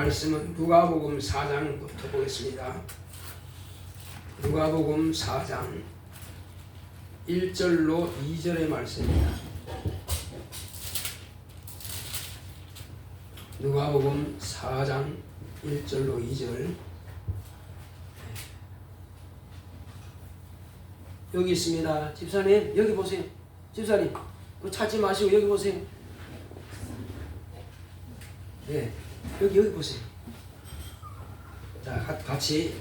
말씀은 누가복음 4장부터 보겠습니다. 누가복음 4장 1절로 2절의 말씀입니다. 누가복음 4장 1절로 2절. 여기 있습니다. 집사님 여기 보세요. 집사님 그거 찾지 마시고 여기 보세요. 네, 여기 보세요. 자, 같이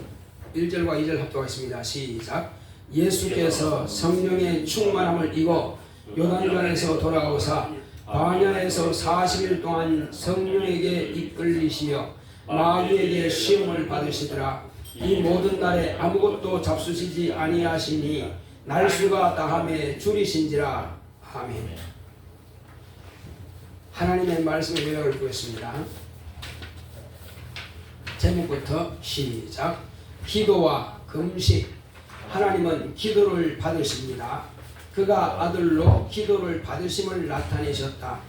1절과 2절 합독하겠습니다. 시작. 예수께서 성령의 충만함을 입어 요단강에서 돌아오사 광야에서 40일 동안 성령에게 이끌리시며 마귀에게 시험을 받으시더라. 이 모든 날에 아무것도 잡수시지 아니하시니 날수가 다함에 줄이신지라. 아멘. 하나님의 말씀을 읽어보겠습니다. 제목부터 시작. 기도와 금식. 하나님은 기도를 받으십니다. 그가 아들로 기도를 받으심을 나타내셨다.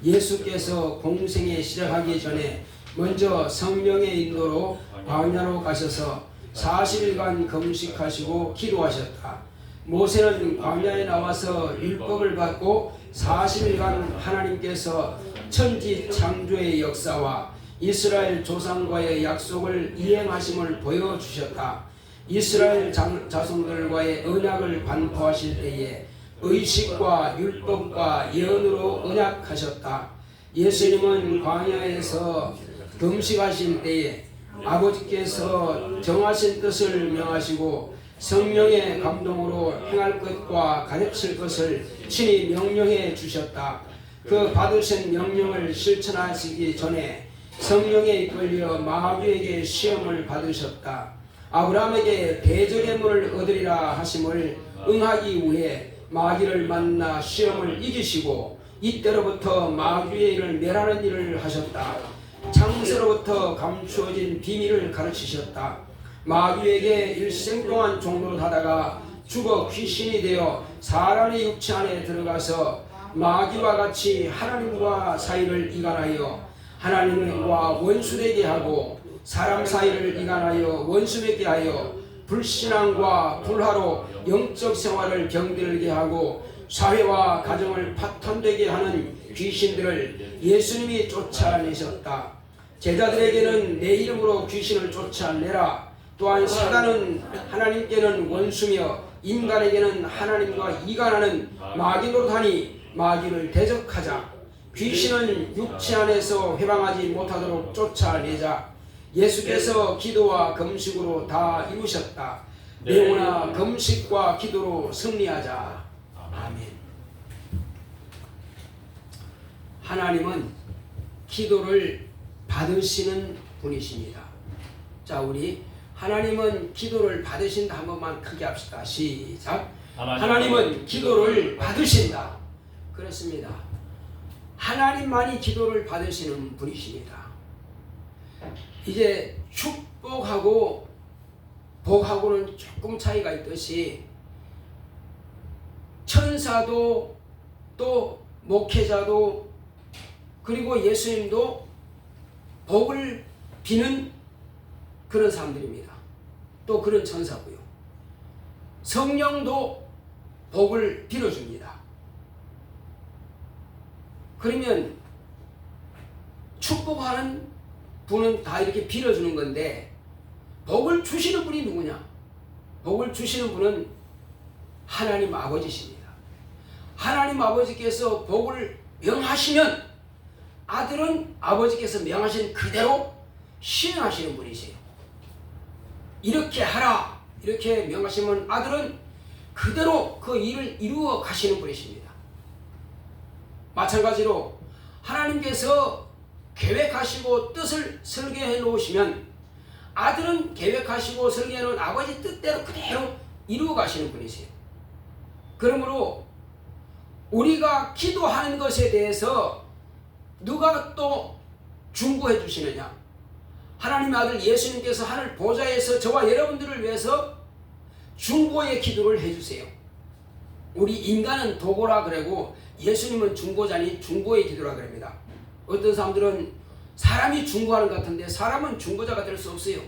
예수께서 공생에 시작하기 전에 먼저 성령의 인도로 광야로 가셔서 40일간 금식하시고 기도하셨다. 모세는 광야에 나와서 율법을 받고 40일간 하나님께서 천지 창조의 역사와 이스라엘 조상과의 약속을 이행하심을 보여주셨다. 이스라엘 자손들과의 언약을 반포하실 때에 의식과 율법과 예언으로 언약하셨다. 예수님은 광야에서 금식하실 때에 아버지께서 정하신 뜻을 명하시고 성령의 감동으로 행할 것과 가르칠 것을 친히 명령해 주셨다. 그 받으신 명령을 실천하시기 전에 성령에 이끌려 마귀에게 시험을 받으셨다. 아브라함에게 대적의 문을 얻으리라 하심을 응하기 위해 마귀를 만나 시험을 이기시고 이때로부터 마귀의 일을 멸하는 일을 하셨다. 창세로부터 감추어진 비밀을 가르치셨다. 마귀에게 일생 동안 종로를 하다가 죽어 귀신이 되어 사람의 육체 안에 들어가서 마귀와 같이 하나님과 사이를 이간하여 하나님과 원수되게 하고 사람 사이를 이간하여 원수되게 하여 불신앙과 불화로 영적 생활을 병들게 하고 사회와 가정을 파탄되게 하는 귀신들을 예수님이 쫓아내셨다. 제자들에게는 내 이름으로 귀신을 쫓아내라. 또한 사단은 하나님께는 원수며 인간에게는 하나님과 이간하는 마귀 노릇하니 마귀를 대적하자. 귀신은 육체 안에서 해방하지 못하도록 쫓아내자. 예수께서 기도와 금식으로 다 이루셨다. 내오나 금식과 기도로 승리하자. 아멘. 하나님은 기도를 받으시는 분이십니다. 자, 우리 하나님은 기도를 받으신다 한 번만 크게 합시다. 시작. 하나님은 기도를 받으신다. 그렇습니다. 하나님만이 기도를 받으시는 분이십니다. 이제 축복하고 복하고는 조금 차이가 있듯이 천사도 또 목회자도 그리고 예수님도 복을 비는 그런 사람들입니다. 또 그런 천사고요. 성령도 복을 빌어줍니다. 그러면 축복하는 분은 다 이렇게 빌어주는 건데 복을 주시는 분이 누구냐? 복을 주시는 분은 하나님 아버지십니다. 하나님 아버지께서 복을 명하시면 아들은 아버지께서 명하신 그대로 시행하시는 분이세요. 이렇게 하라 이렇게 명하시면 아들은 그대로 그 일을 이루어 가시는 분이십니다. 마찬가지로 하나님께서 계획하시고 뜻을 설계해 놓으시면 아들은 계획하시고 설계해 놓은 아버지 뜻대로 그대로 이루어 가시는 분이세요. 그러므로 우리가 기도하는 것에 대해서 누가 또 중보해 주시느냐? 하나님의 아들 예수님께서 하늘 보좌에서 저와 여러분들을 위해서 중보의 기도를 해주세요. 우리 인간은 도고라 그러고 예수님은 중보자니 중보의 기도라 그럽니다. 어떤 사람들은 사람이 중보하는 것 같은데 사람은 중보자가 될 수 없어요.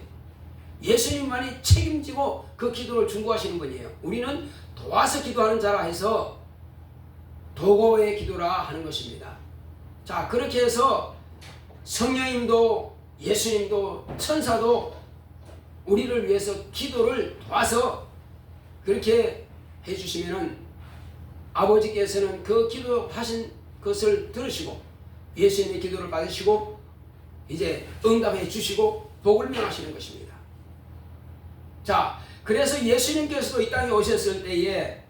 예수님만이 책임지고 그 기도를 중보하시는 분이에요. 우리는 도와서 기도하는 자라 해서 도고의 기도라 하는 것입니다. 자, 그렇게 해서 성령님도 예수님도 천사도 우리를 위해서 기도를 도와서 그렇게 해주시면은 아버지께서는 그 기도하신 것을 들으시고 예수님의 기도를 받으시고 이제 응답해 주시고 복을 명하시는 것입니다. 자, 그래서 예수님께서도 이 땅에 오셨을 때에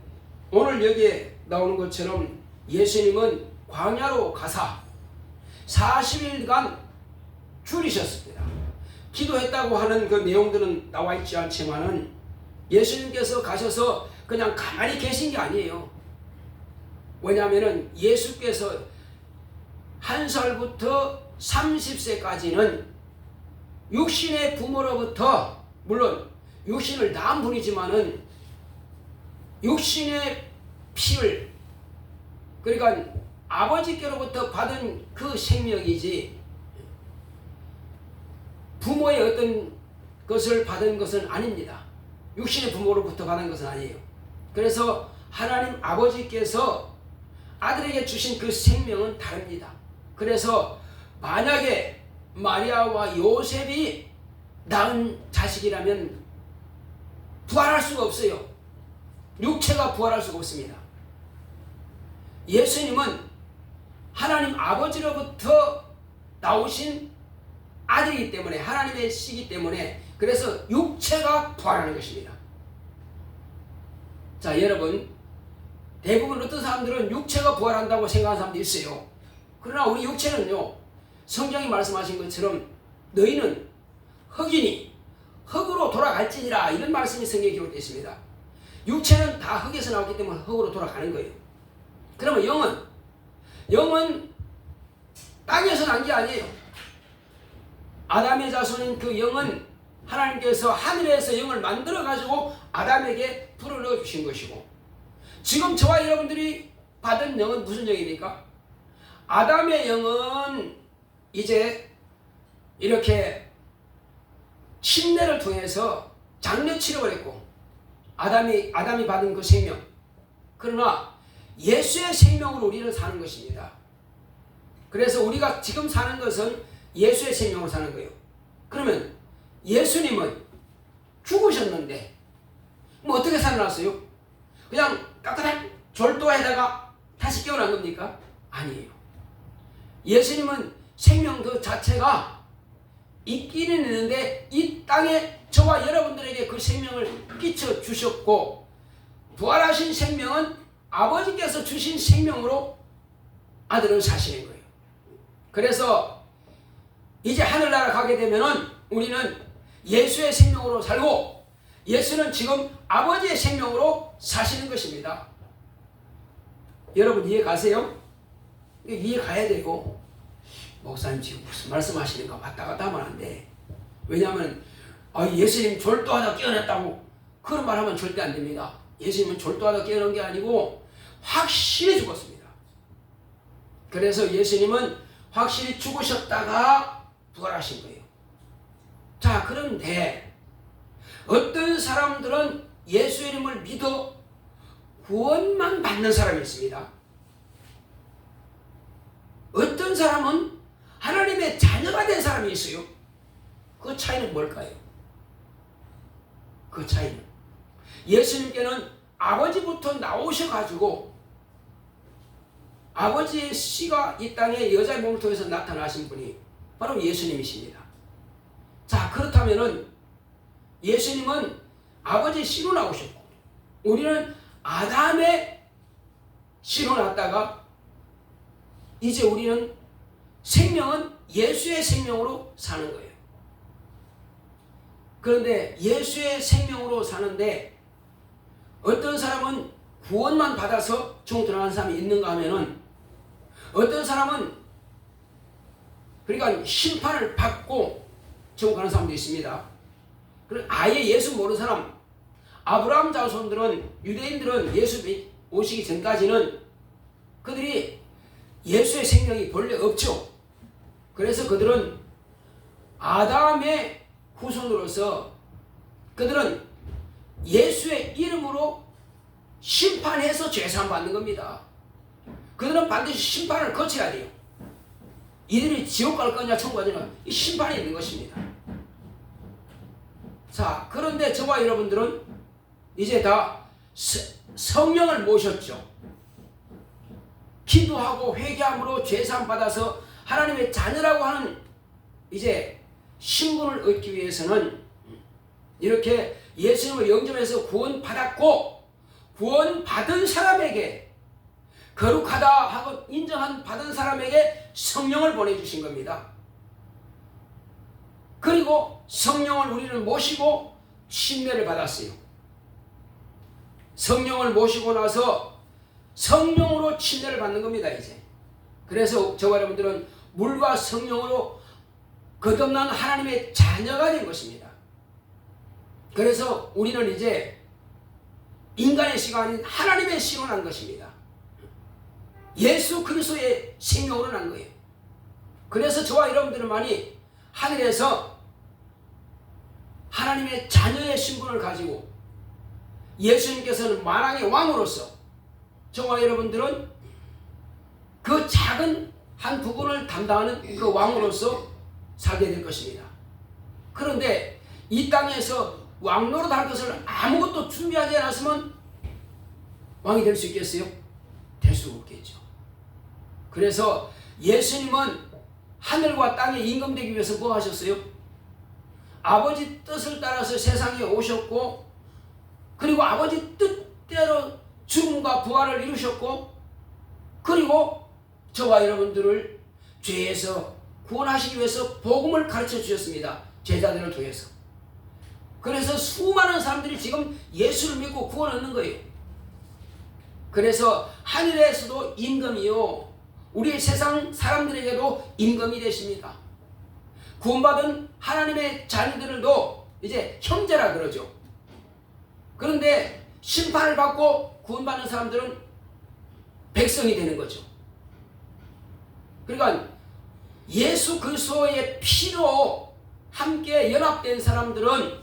오늘 여기에 나오는 것처럼 예수님은 광야로 가사 40일간 줄이셨습니다. 기도했다고 하는 그 내용들은 나와 있지 않지만은 예수님께서 가셔서 그냥 가만히 계신 게 아니에요. 왜냐하면은 예수께서 1살부터 30세까지는 육신의 부모로부터 물론 육신을 낳은 분이지만은 육신의 피를 그러니까 아버지께로부터 받은 그 생명이지 부모의 어떤 것을 받은 것은 아닙니다. 육신의 부모로부터 받은 것은 아니에요. 그래서 하나님 아버지께서 아들에게 주신 그 생명은 다릅니다. 그래서 만약에 마리아와 요셉이 낳은 자식이라면 부활할 수가 없어요. 육체가 부활할 수가 없습니다. 예수님은 하나님 아버지로부터 나오신 아들이기 때문에 하나님의 씨이기 때문에 그래서 육체가 부활하는 것입니다. 자, 여러분 대부분 어떤 사람들은 육체가 부활한다고 생각하는 사람도 있어요. 그러나 우리 육체는요 성경이 말씀하신 것처럼 너희는 흙이니 흙으로 돌아갈지니라 이런 말씀이 성경에 기록되어 있습니다. 육체는 다 흙에서 나왔기 때문에 흙으로 돌아가는 거예요. 그러면 영은 땅에서 난 게 아니에요. 아담의 자손인 그 영은 하나님께서 하늘에서 영을 만들어 가지고 아담에게 불어넣어 주신 것이고 지금 저와 여러분들이 받은 영은 무슨 영입니까? 아담의 영은 이제 이렇게 침례를 통해서 장례 치료를 했고 아담이 받은 그 생명 그러나 예수의 생명으로 우리는 사는 것입니다. 그래서 우리가 지금 사는 것은 예수의 생명으로 사는 거예요. 그러면 예수님은 죽으셨는데 뭐 어떻게 살아났어요? 그냥 따뜻한 졸도에다가 다시 깨어난 겁니까? 아니에요. 예수님은 생명 그 자체가 있기는 있는데 이 땅에 저와 여러분들에게 그 생명을 끼쳐 주셨고 부활하신 생명은 아버지께서 주신 생명으로 아들은 사시는 거예요. 그래서 이제 하늘나라 가게 되면은 우리는 예수의 생명으로 살고 예수는 지금 아버지의 생명으로 사시는 것입니다. 여러분 이해 가세요? 이해 가야 되고 목사님 지금 무슨 말씀하시는가 왔다 갔다 하면 안 돼. 왜냐하면 예수님 졸도하다 깨어났다고 그런 말 하면 절대 안 됩니다. 예수님은 졸도하다 깨어난 게 아니고 확실히 죽었습니다. 그래서 예수님은 확실히 죽으셨다가 부활하신 거예요. 자, 그런데 어떤 사람들은 예수의 이름을 믿어 구원만 받는 사람이 있습니다. 어떤 사람은 하나님의 자녀가 된 사람이 있어요. 그 차이는 뭘까요? 그 차이는 예수님께는 아버지부터 나오셔가지고 아버지의 씨가 이 땅에 여자의 몸을 통해서 나타나신 분이 바로 예수님이십니다. 자, 그렇다면은 예수님은 아버지의 씨로 나오셨고 우리는 아담의 씨로 났다가 이제 우리는 생명은 예수의 생명으로 사는 거예요. 그런데 예수의 생명으로 사는데 어떤 사람은 구원만 받아서 종 들어가는 사람이 있는가 하면은 어떤 사람은 그러니까 심판을 받고 종 가는 사람도 있습니다. 그리고 아예 예수 모르는 사람 아브라함 자손들은 유대인들은 예수 오시기 전까지는 그들이 예수의 생명이 본래 없죠. 그래서 그들은 아담의 후손으로서 그들은 예수의 이름으로 심판해서 죄사함 받는 겁니다. 그들은 반드시 심판을 거쳐야 돼요. 이들이 지옥 갈 거냐 천국 갈 거냐 이 심판이 있는 것입니다. 자, 그런데 저와 여러분들은 이제 다 성령을 모셨죠. 기도하고 회개함으로 죄사함 받아서 하나님의 자녀라고 하는 이제 신분을 얻기 위해서는 이렇게 예수님을 영접해서 구원받았고 구원받은 사람에게 거룩하다 하고 인정한 받은 사람에게 성령을 보내주신 겁니다. 그리고 성령을 우리는 모시고 침례를 받았어요. 성령을 모시고 나서 성령으로 침례를 받는 겁니다. 이제 그래서 저와 여러분들은 물과 성령으로 거듭난 하나님의 자녀가 된 것입니다. 그래서 우리는 이제 인간의 씨가 아닌 하나님의 씨로 난 것입니다. 예수 그리스도의 생명으로 난 거예요. 그래서 저와 여러분들만이 하늘에서 하나님의 자녀의 신분을 가지고 예수님께서는 만왕의 왕으로서 저와 여러분들은 그 작은 한 부분을 담당하는 그 왕으로서 살게 될 것입니다. 그런데 이 땅에서 왕 노릇할 것을 아무것도 준비하지 않았으면 왕이 될 수 있겠어요? 될 수 없겠죠. 그래서 예수님은 하늘과 땅에 임금되기 위해서 뭐 하셨어요? 아버지 뜻을 따라서 세상에 오셨고 그리고 아버지 뜻대로 죽음과 부활을 이루셨고 그리고 저와 여러분들을 죄에서 구원하시기 위해서 복음을 가르쳐 주셨습니다. 제자들을 통해서. 그래서 수많은 사람들이 지금 예수를 믿고 구원 얻는 거예요. 그래서 하늘에서도 임금이요 우리 세상 사람들에게도 임금이 되십니다. 구원받은 하나님의 자녀들도 이제 형제라 그러죠. 그런데 심판을 받고 구원받는 사람들은 백성이 되는 거죠. 그러니까 예수 그리스도의 피로 함께 연합된 사람들은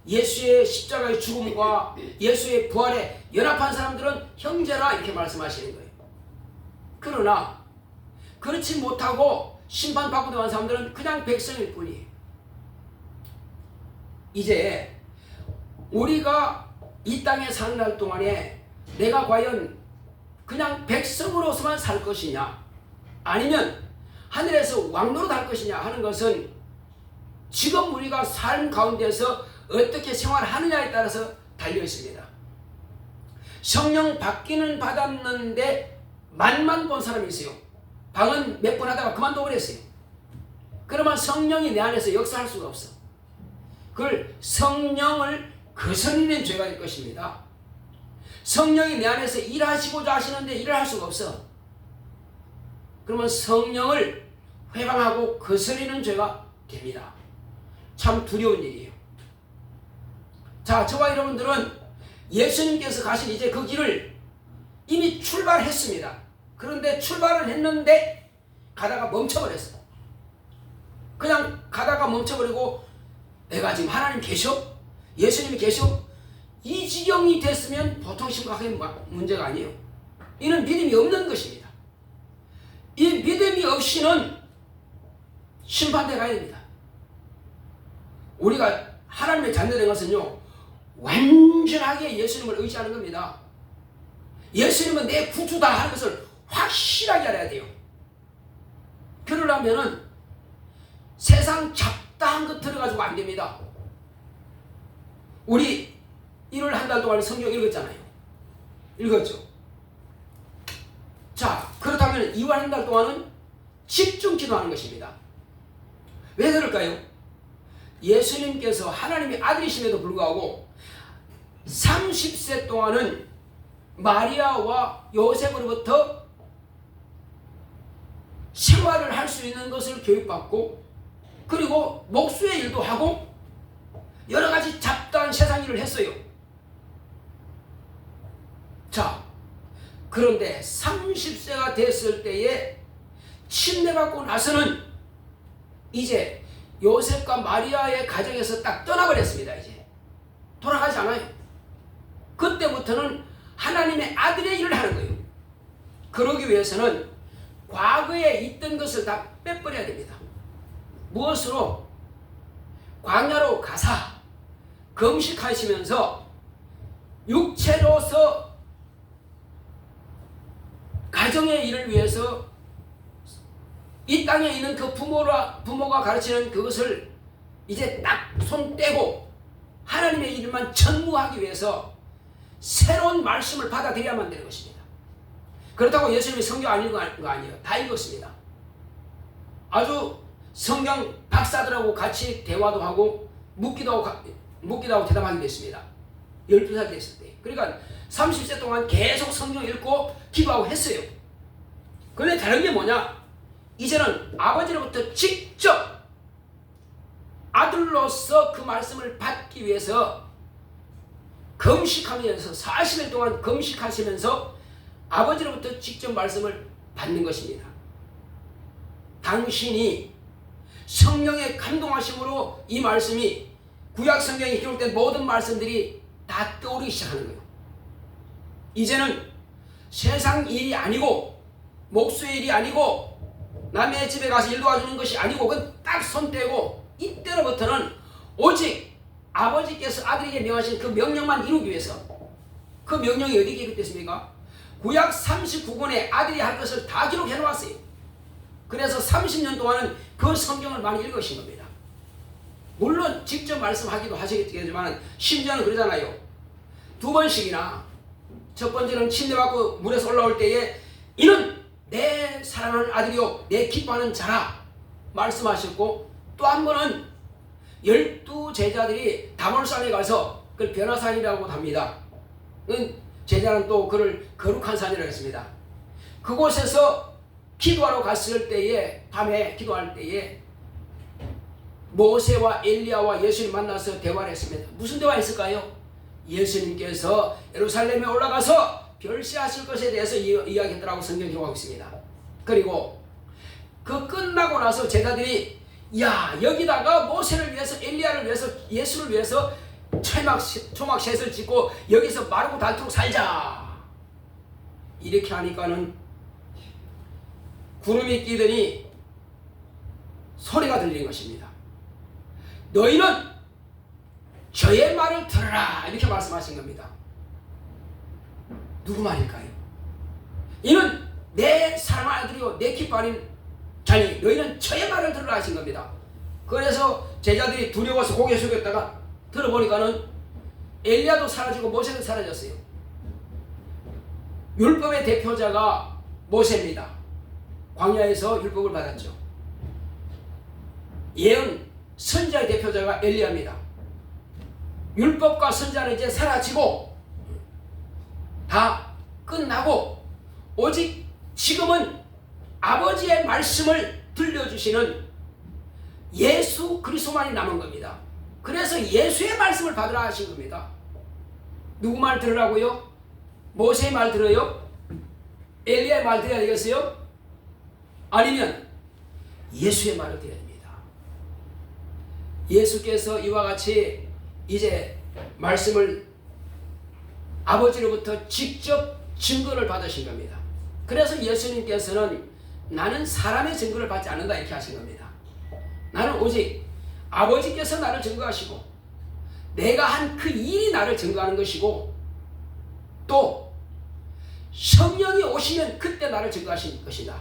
예수의 십자가의 죽음과 예수의 부활에 연합한 사람들은 형제라 이렇게 말씀하시는 거예요. 그러나 그렇지 못하고 심판받고 들어간 사람들은 그냥 백성일 뿐이에요. 이제 우리가 이 땅에 사는 날 동안에 내가 과연 그냥 백성으로서만 살 것이냐 아니면 하늘에서 왕노릇 할 것이냐 하는 것은 지금 우리가 삶 가운데서 어떻게 생활하느냐에 따라서 달려 있습니다. 성령 받기는 받았는데 맛만 본 사람이 있어요. 방언 몇 번 하다가 그만둬 버렸어요. 그러면 성령이 내 안에서 역사할 수가 없어. 그걸 성령을 거스르는 죄가 될 것입니다. 성령이 내 안에서 일하시고자 하시는데 일을 할 수가 없어. 그러면 성령을 회방하고 거스르는 죄가 됩니다. 참 두려운 일이에요. 자, 저와 여러분들은 예수님께서 가신 이제 그 길을 이미 출발했습니다. 그런데 출발을 했는데 가다가 멈춰버렸어. 그냥 가다가 멈춰버리고 내가 지금 하나님 계셔? 예수님이 계셔? 이 지경이 됐으면 보통 심각한 문제가 아니에요. 이는 믿음이 없는 것입니다. 이 믿음이 없이는 심판대 가야 됩니다. 우리가 하나님의 자녀된 것은요 완전하게 예수님을 의지하는 겁니다. 예수님은 내 구주다 하는 것을 확실하게 알아야 돼요. 그러려면은 세상 잡다한 것 들어가지고 안 됩니다. 우리 1월 한 달 동안 성경 읽었잖아요. 읽었죠? 자, 그렇다면 2월 한 달 동안은 집중 기도하는 것입니다. 왜 그럴까요? 예수님께서 하나님의 아들이심에도 불구하고 30세 동안은 마리아와 요셉으로부터 생활을 할 수 있는 것을 교육받고 그리고 목수의 일도 하고 여러 가지 잡다한 세상 일을 했어요. 자, 그런데 30세가 됐을 때에 침례받고 나서는 이제 요셉과 마리아의 가정에서 딱 떠나버렸습니다. 이제 돌아가지 않아요. 그때부터는 하나님의 아들의 일을 하는 거예요. 그러기 위해서는 과거에 있던 것을 다 빼버려야 됩니다. 무엇으로? 광야로 가사 금식하시면서 육체로서 가정의 일을 위해서 이 땅에 있는 그 부모가 가르치는 그것을 이제 딱 손 떼고 하나님의 일만 전무하기 위해서 새로운 말씀을 받아들여야만 되는 것입니다. 그렇다고 예수님이 성경 안 읽은 거 아니에요. 다 읽었습니다. 아주 성경 박사들하고 같이 대화도 하고 묻기도 하고 대답하기도 했습니다. 12살 됐을 때. 그러니까 30세 동안 계속 성경 읽고 기도하고 했어요. 그런데 다른 게 뭐냐? 이제는 아버지로부터 직접 아들로서 그 말씀을 받기 위해서 금식하면서 40일 동안 금식하시면서 아버지로부터 직접 말씀을 받는 것입니다. 당신이 성령의 감동하심으로 이 말씀이 구약 성경에 기록된 모든 말씀들이 다 떠오르기 시작하는 거예요. 이제는 세상 일이 아니고 목수의 일이 아니고 남의 집에 가서 일 도와주는 것이 아니고 그건 딱 손 떼고 이때로부터는 오직 아버지께서 아들에게 명하신 그 명령만 이루기 위해서. 그 명령이 어디 기록됐습니까? 구약 39권에 아들이 할 것을 다 기록해 놓았어요. 그래서 30년 동안은 그 성경을 많이 읽으신 겁니다. 물론 직접 말씀하기도 하시겠지만 심지어는 그러잖아요. 2번씩이나 첫 번째는 침례받고 물에서 올라올 때에 이는 내 사랑하는 아들이요 내 기뻐하는 자라 말씀하셨고, 또 한 번은 12제자들이 다몰산에 가서 그걸 변화산이라고 합니다. 제자는 또 그를 거룩한 산이라고 했습니다. 그곳에서 기도하러 갔을 때에 밤에 기도할 때에 모세와 엘리야와 예수님 만나서 대화를 했습니다. 무슨 대화했을까요? 예수님께서 예루살렘에 올라가서 별세하실 것에 대해서 이야기했더라고 성경이 기록하고 있습니다. 그리고 그 끝나고 나서 제자들이 야 여기다가 모세를 위해서 엘리야를 위해서 예수를 위해서 초막셋을 짓고 여기서 마르고 닳도록 살자 이렇게 하니까는 구름이 끼더니 소리가 들리는 것입니다. 너희는 저의 말을 들으라 이렇게 말씀하신 겁니다. 누구 말일까요? 이는 내 사랑하는 아들이요 내 기뻐하는 자니 너희는 저의 말을 들으라 하신 겁니다. 그래서 제자들이 두려워서 고개 숙였다가 들어보니까는 엘리야도 사라지고 모세도 사라졌어요. 율법의 대표자가 모세입니다. 광야에서 율법을 받았죠. 예언 선지자의 대표자가 엘리야입니다. 율법과 선지자는 이제 사라지고 다 끝나고 오직 지금은 아버지의 말씀을 들려주시는 예수 그리스도만이 남은 겁니다. 그래서 예수의 말씀을 받으라 하신 겁니다. 누구 말 들으라고요? 모세의 말 들어요? 엘리야의 말 들어야 되겠어요? 아니면 예수의 말을 들어야 됩니다. 예수께서 이와 같이 이제 말씀을 아버지로부터 직접 증거를 받으신 겁니다. 그래서 예수님께서는 나는 사람의 증거를 받지 않는다 이렇게 하신 겁니다. 나는 오직 아버지께서 나를 증거하시고 내가 한 그 일이 나를 증거하는 것이고 또 성령이 오시면 그때 나를 증거하신 것이다.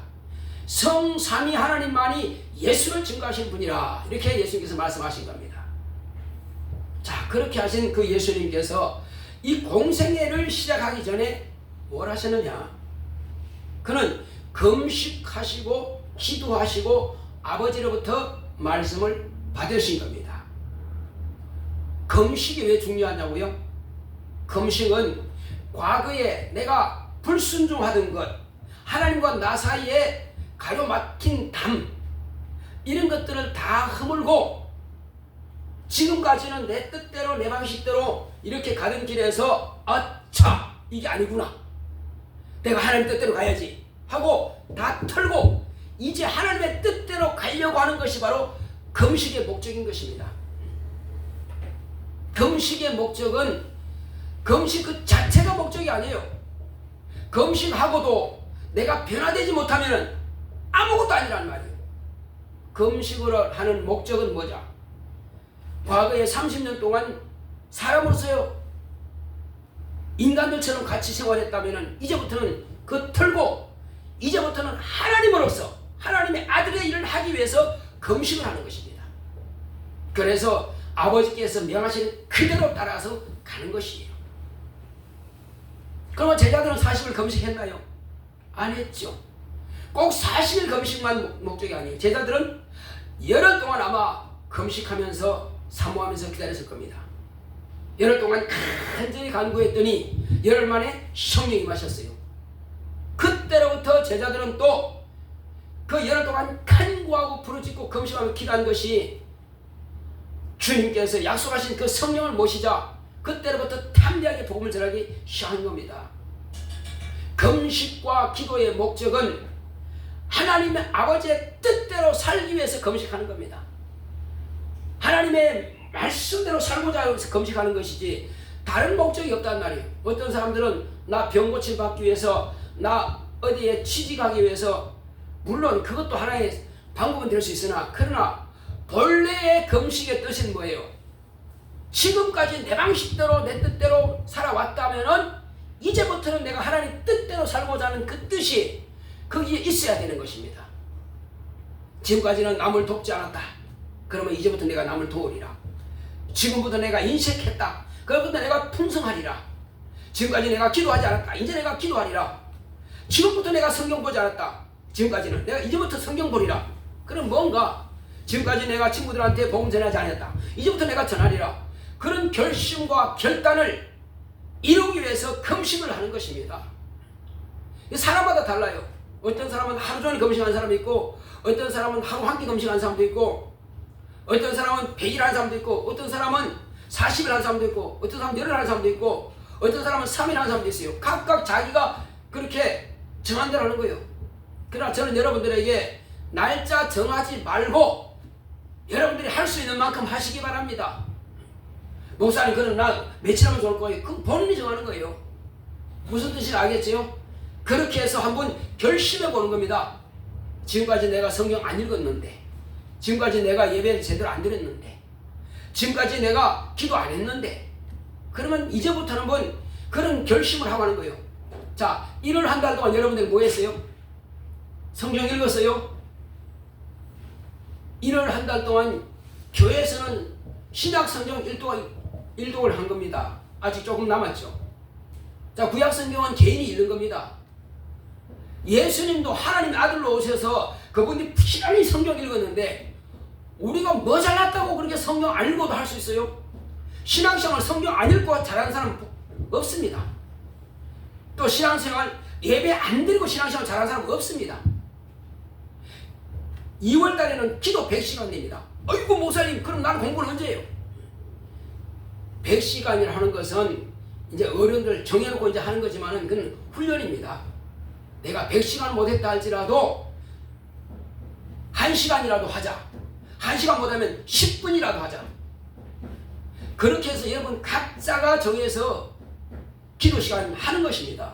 성삼위 하나님만이 예수를 증거하신 분이라 이렇게 예수님께서 말씀하신 겁니다. 자 그렇게 하신 그 예수님께서 이 공생애를 시작하기 전에 뭘 하셨느냐? 그는 금식하시고 기도하시고 아버지로부터 말씀을 받으신 겁니다. 금식이 왜 중요하냐고요? 금식은 과거에 내가 불순종하던 것, 하나님과 나 사이에 가로막힌 담 이런 것들을 다 허물고 지금까지는 내 뜻대로 내 방식대로 이렇게 가는 길에서 아차 이게 아니구나 내가 하나님 뜻대로 가야지 하고 다 털고 이제 하나님의 뜻대로 가려고 하는 것이 바로 금식의 목적인 것입니다. 금식의 목적은 금식 그 자체가 목적이 아니에요. 금식하고도 내가 변화되지 못하면 아무것도 아니란 말이에요. 금식을 하는 목적은 뭐냐? 과거에 30년 동안 사람으로서요 인간들처럼 같이 생활했다면 이제부터는 그 틀고 이제부터는 하나님으로서 하나님의 아들의 일을 하기 위해서 금식을 하는 것입니다. 그래서 아버지께서 명하신 그대로 따라서 가는 것이에요. 그러면 제자들은 40일 금식했나요? 안 했죠. 꼭 40일 금식만 목적이 아니에요. 제자들은 열흘 동안 아마 금식하면서 사모하면서 기다렸을 겁니다. 열흘 동안 간절히 간구했더니 열흘 만에 성령이 임하셨어요. 그때로부터 제자들은 또 그 열흘 동안 간구하고 부르짖고 금식하며 기도한 것이 주님께서 약속하신 그 성령을 모시자 그때로부터 탐대하게 복음을 전하기 시작한 겁니다. 금식과 기도의 목적은 하나님의 아버지의 뜻대로 살기 위해서 금식하는 겁니다. 하나님의 말씀대로 살고자 해서 금식하는 것이지 다른 목적이 없단 말이에요. 어떤 사람들은 나 병 고침 받기 위해서 나 어디에 취직하기 위해서 물론 그것도 하나의 방법은 될 수 있으나 그러나 본래의 금식의 뜻은 뭐예요? 지금까지 내 방식대로 내 뜻대로 살아왔다면은 이제부터는 내가 하나님 뜻대로 살고자 하는 그 뜻이 거기에 있어야 되는 것입니다. 지금까지는 남을 돕지 않았다. 그러면 이제부터 내가 남을 도우리라. 지금부터 내가 인색했다. 그러부터 내가 풍성하리라. 지금까지 내가 기도하지 않았다. 이제 내가 기도하리라. 지금부터 내가 성경 보지 않았다. 지금까지는 내가 이제부터 성경 보리라. 그럼 뭔가 지금까지 내가 친구들한테 복음 전하지 않았다. 이제부터 내가 전하리라. 그런 결심과 결단을 이루기 위해서 금식을 하는 것입니다. 사람마다 달라요. 어떤 사람은 하루 종일 금식하는 사람이 있고 어떤 사람은 하루 한 끼 금식하는 사람도 있고 어떤 사람은 100일 하는 사람도 있고 어떤 사람은 40일 하는 사람도 있고 어떤 사람은 열흘 하는 사람도 있고 어떤 사람은 3일 하는 사람도 있어요. 각각 자기가 그렇게 정한 대로 하는 거예요. 그러나 저는 여러분들에게 날짜 정하지 말고 여러분들이 할 수 있는 만큼 하시기 바랍니다. 목사님 그럼 나 며칠 하면 좋을 거예요. 그건 본인이 정하는 거예요. 무슨 뜻인지 알겠지요? 그렇게 해서 한번 결심해 보는 겁니다. 지금까지 내가 성경 안 읽었는데 지금까지 내가 예배를 제대로 안 드렸는데 지금까지 내가 기도 안 했는데 그러면 이제부터는 한번 그런 결심을 하고 하는 거예요. 자, 1월 한 달 동안 여러분들 뭐 했어요? 성경 읽었어요? 1월 한 달 동안 교회에서는 신약 성경 일독을 한 겁니다. 아직 조금 남았죠. 자, 구약 성경은 개인이 읽는 겁니다. 예수님도 하나님의 아들로 오셔서 그분이 피란히 성경 읽었는데 우리가 뭐 잘났다고 그렇게 성경 안 읽어도 할 수 있어요? 신앙생활 성경 안 읽고 잘하는 사람 없습니다. 또 신앙생활 예배 안 드리고 신앙생활 잘하는 사람 없습니다. 2월 달에는 기도 100시간 냅니다. 어이구 목사님 그럼 나는 공부를 언제 해요? 100시간이라 하는 것은 이제 어른들 정해놓고 이제 하는 거지만은 그건 훈련입니다. 내가 100시간 못했다 할지라도 1시간이라도 하자. 1시간 못하면 10분이라도 하자. 그렇게 해서 여러분 각자가 정해서 기도 시간 하는 것입니다.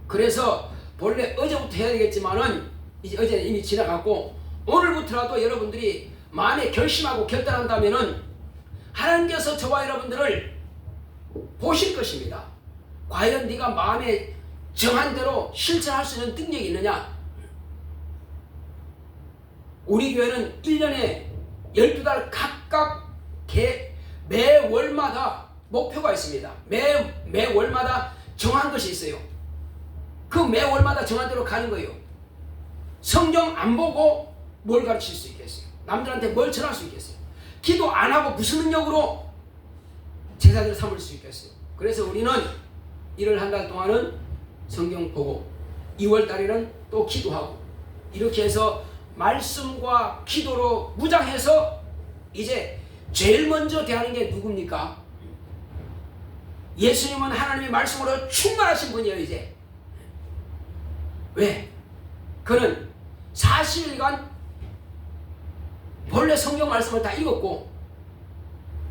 그래서 본래 어제부터 해야 되겠지만은 이제 어제는 이미 지나갔고 오늘부터라도 여러분들이 마음에 결심하고 결단한다면은 하나님께서 저와 여러분들을 보실 것입니다. 과연 네가 마음에 정한 대로 실천할 수 있는 능력이 있느냐? 우리 교회는 1년에 12달 각각 매월마다 목표가 있습니다. 매월마다 정한 것이 있어요. 그 매월마다 정한 대로 가는 거예요. 성경 안 보고 뭘 가르칠 수 있겠어요? 남들한테 뭘 전할 수 있겠어요? 기도 안 하고 무슨 능력으로 제자들을 삼을 수 있겠어요? 그래서 우리는 1월 한 달 동안은 성경 보고 2월 달에는 또 기도하고 이렇게 해서 말씀과 기도로 무장해서 이제 제일 먼저 대하는 게 누굽니까? 예수님은 하나님의 말씀으로 충만하신 분이에요. 이제 왜? 그는 40일간 본래 성경 말씀을 다 읽었고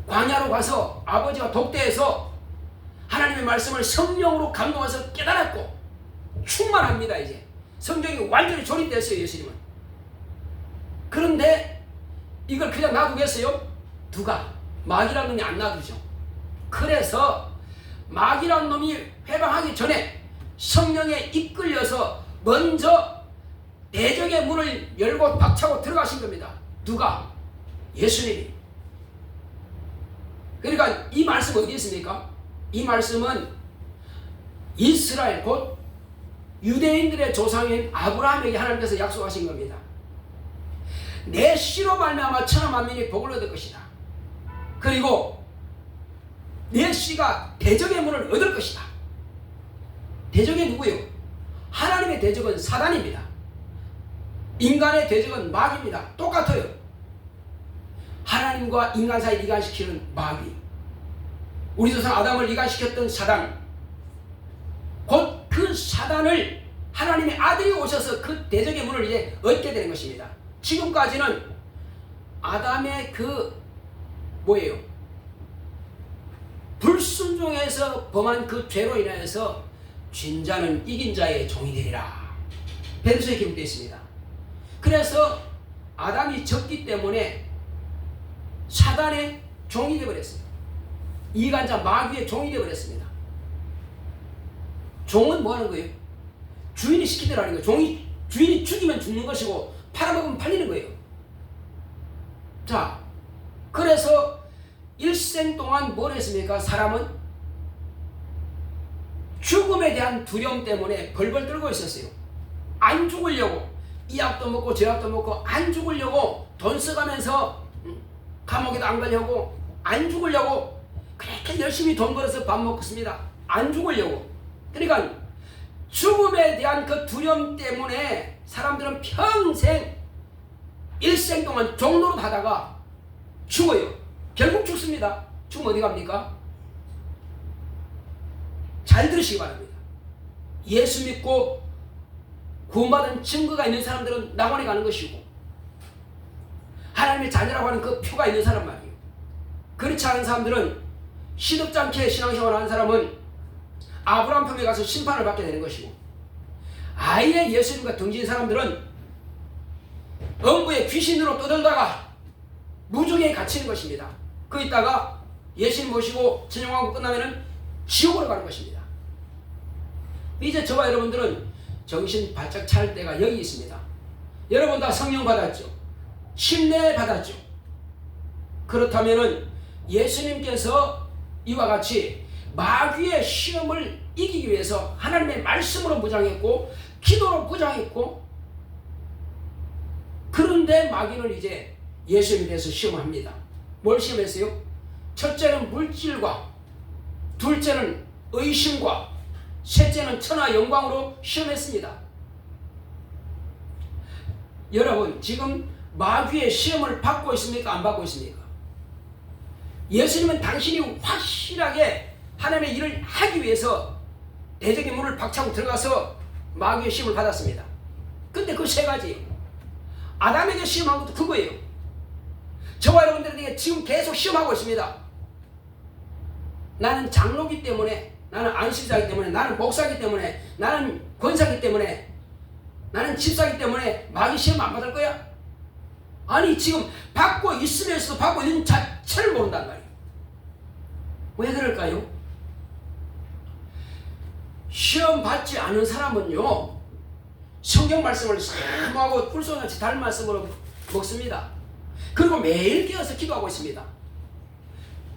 광야로 가서 아버지가 독대해서 하나님의 말씀을 성령으로 감동해서 깨달았고 충만합니다. 이제 성경이 완전히 조립됐어요. 예수님은. 그런데 이걸 그냥 놔두겠어요? 누가? 마귀라는 놈이 안 놔두죠. 그래서 마귀라는 놈이 회방하기 전에 성령에 이끌려서 먼저 대적의 문을 열고 박차고 들어가신 겁니다. 누가? 예수님이. 그러니까 이 말씀 어디 있습니까? 이 말씀은 이스라엘 곧 유대인들의 조상인 아브라함에게 하나님께서 약속하신 겁니다. 내 씨로 말미암아 천하 만민이 복을 얻을 것이다. 그리고 내 씨가 대적의 문을 얻을 것이다. 대적이 누구요? 하나님의 대적은 사단입니다. 인간의 대적은 마귀입니다. 똑같아요. 하나님과 인간 사이 이간시키는 마귀. 우리 조상 아담을 이간시켰던 사단. 곧 그 사단을 하나님의 아들이 오셔서 그 대적의 문을 이제 얻게 되는 것입니다. 지금까지는 아담의 그 뭐예요? 불순종에서 범한 그 죄로 인하여서 진자는 이긴 자의 종이 되리라. 베드로서에 기록되어 있습니다. 그래서 아담이 졌기 때문에 사단의 종이 되어버렸어요. 이간자 마귀의 종이 되어버렸습니다. 종은 뭐 하는 거예요? 주인이 시키대로 하는 거예요. 주인이 죽이면 죽는 것이고 팔아먹으면 팔리는 거예요. 자, 그래서 일생 동안 뭘 했습니까? 사람은 죽음에 대한 두려움 때문에 벌벌 떨고 있었어요. 안 죽으려고 이 약도 먹고 저 약도 먹고 안 죽으려고 돈 써가면서 감옥에도 안 가려고 안 죽으려고 그렇게 열심히 돈 벌어서 밥 먹습니다. 안 죽으려고. 그러니까 죽음에 대한 그 두려움 때문에 사람들은 평생 일생 동안 종로로 하다가 죽어요. 결국 죽습니다. 죽으면 어디 갑니까? 잘 들으시기 바랍니다. 예수 믿고 구원받은 증거가 있는 사람들은 낙원에 가는 것이고 하나님의 자녀라고 하는 그 표가 있는 사람 말이에요. 그렇지 않은 사람들은 시덥지 않게 신앙생활을 하는 사람은 아브라함 품에 가서 심판을 받게 되는 것이고 아예 예수님과 등진 사람들은 음부의 귀신으로 떠들다가 무중에 갇히는 것입니다. 그 있다가 예수님 모시고 전용하고 끝나면은 지옥으로 가는 것입니다. 이제 저와 여러분들은 정신 바짝 차릴 때가 여기 있습니다. 여러분 다 성령 받았죠? 침례 받았죠? 그렇다면은 예수님께서 이와 같이 마귀의 시험을 이기기 위해서 하나님의 말씀으로 무장했고 기도로 무장했고 그런데 마귀는 이제 예수님에 대해서 시험합니다. 뭘 시험했어요? 첫째는 물질과 둘째는 의심과 셋째는 천하 영광으로 시험했습니다. 여러분 지금 마귀의 시험을 받고 있습니까? 안 받고 있습니까? 예수님은 당신이 확실하게 하나님의 일을 하기 위해서 대적의 문을 박차고 들어가서 마귀의 시험을 받았습니다. 근데 그 세 가지 아담에게 시험한 것도 그거예요. 저와 여러분들에게 지금 계속 시험하고 있습니다. 나는 장로기 때문에 나는 안식자이기 때문에 나는 목사이기 때문에 나는 권사이기 때문에 나는 집사이기 때문에 마귀 시험 안 받을 거야? 아니 지금 받고 있으면서도 받고 있는 자체를 모른단 말이에요. 왜 그럴까요? 시험 받지 않은 사람은요 성경 말씀을 사모하고 꿀송이같이 달 말씀으로 먹습니다. 그리고 매일 깨어서 기도하고 있습니다.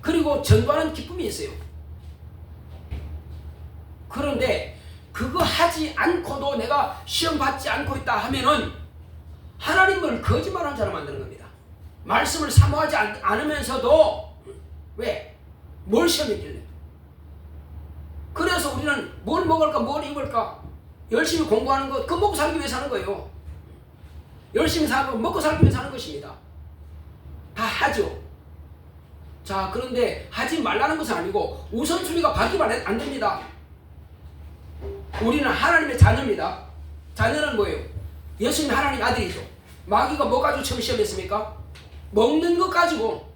그리고 전도하는 기쁨이 있어요. 그런데 그거 하지 않고도 내가 시험 받지 않고 있다 하면은 하나님을 거짓말하는 자로 만드는 겁니다. 말씀을 사모하지 않으면서도 왜? 뭘 시험했길래? 그래서 우리는 뭘 먹을까 뭘 입을까 열심히 공부하는 것, 그거 먹고 살기 위해 사는 거예요. 열심히 살고 먹고 살기 위해 사는 것입니다. 다 하죠. 자, 그런데 하지 말라는 것은 아니고 우선순위가 바뀌면 안 됩니다. 우리는 하나님의 자녀입니다. 자녀는 뭐예요? 예수님 하나님 아들이죠. 마귀가 뭐 가지고 처음 시험했습니까? 먹는 것 가지고